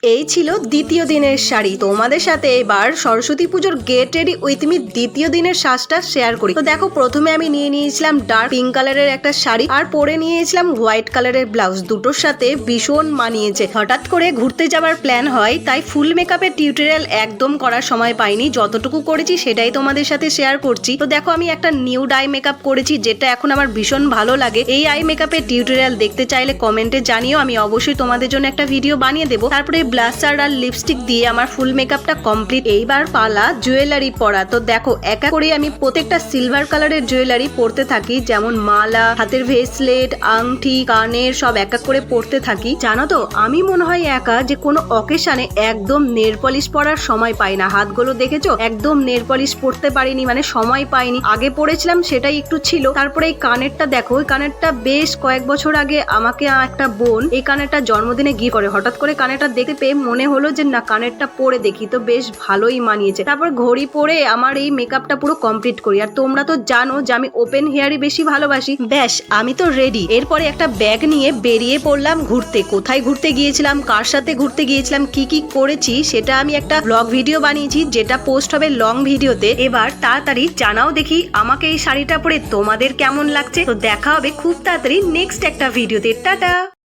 এই ছিল দ্বিতীয় দিনের শাড়ি। তোমাদের সাথে এবার সরস্বতী পুজোর গেট রেডি উইথ মি দ্বিতীয় দিনের সাজটা শেয়ার করি। তো দেখো, প্রথমে আমি নিয়ে নিয়েছিলাম ডার্ক পিঙ্ক কালারের একটা শাড়ি আর পরে নিয়েছিলাম হোয়াইট কালারের ব্লাউজ। দুটোর সাথে ভীষণ মানিয়েছে। হঠাৎ করে ঘুরতে যাওয়ার প্ল্যান হয়, তাই ফুল মেকআপের টিউটোরিয়াল একদম করার সময় পাইনি। যতটুকু করেছি সেটাই তোমাদের সাথে শেয়ার করছি। তো দেখো, আমি একটা নিউ আই মেকআপ করেছি, যেটা এখন আমার ভীষণ ভালো লাগে। এই আই মেকআপের টিউটোরিয়াল দেখতে চাইলে কমেন্টে জানিও, আমি অবশ্যই তোমাদের জন্য একটা ভিডিও বানিয়ে দেবো। তারপরে ব্লাশার আর লিপস্টিক দিয়ে আমার ফুল মেকআপটা কমপ্লিট। এইবার পালা জুয়েলারি পরা। তো দেখো, একা করে আমি প্রত্যেকটা সিলভার কালারের জুয়েলারি পরতে থাকি, যেমন মালা, হাতের ভেসলেট, আংটি, কানের সব এক এক করে পরতে থাকি। জানো তো, আমি মনে হয় একা যে কোনো অকেশনে একদম নেল পলিশ পরার সময় পাই না। হাতগুলো দেখেছো, একদম নেল পলিশ পরতে পারিনি, মানে সময় পাইনি। আগে পরেছিলাম সেটাই একটু ছিল। তারপরে এই কানেরটা দেখো, এই কানেরটা বেশ কয়েক বছর আগে আমাকে একটা বোন এই কানেরটা জন্মদিনে গিফট করে। হঠাৎ করে কানেরটা দেখতে পেয়ে মনে হলো যে না, কানেরটা পরে দেখি, তো বেশ ভালোই মানিয়েছে। তারপর ঘড়ি পরে আমার এই মেকআপটা পুরো কমপ্লিট করি। আর তোমরা তো জানো যে আমি ওপেন হেয়ারই বেশি ভালোবাসি। ব্যাস, আমি তো রেডি। এরপরে একটা ব্যাগ নিয়ে বেরিয়ে পড়লাম ঘুরতে। কোথায় ঘুরতে গিয়েছিলাম, কার সাথে ঘুরতে গিয়েছিলাম, কি কি করেছি সেটা আমি একটা ব্লগ ভিডিও বানিয়েছি, যেটা পোস্ট হবে লং ভিডিওতে। এবার তাড়াতাড়ি জানাও দেখি আমাকে এই শাড়িটা পরে তোমাদের কেমন লাগছে। তো দেখা হবে খুব তাড়াতাড়ি নেক্সট একটা ভিডিওতে। টাটা।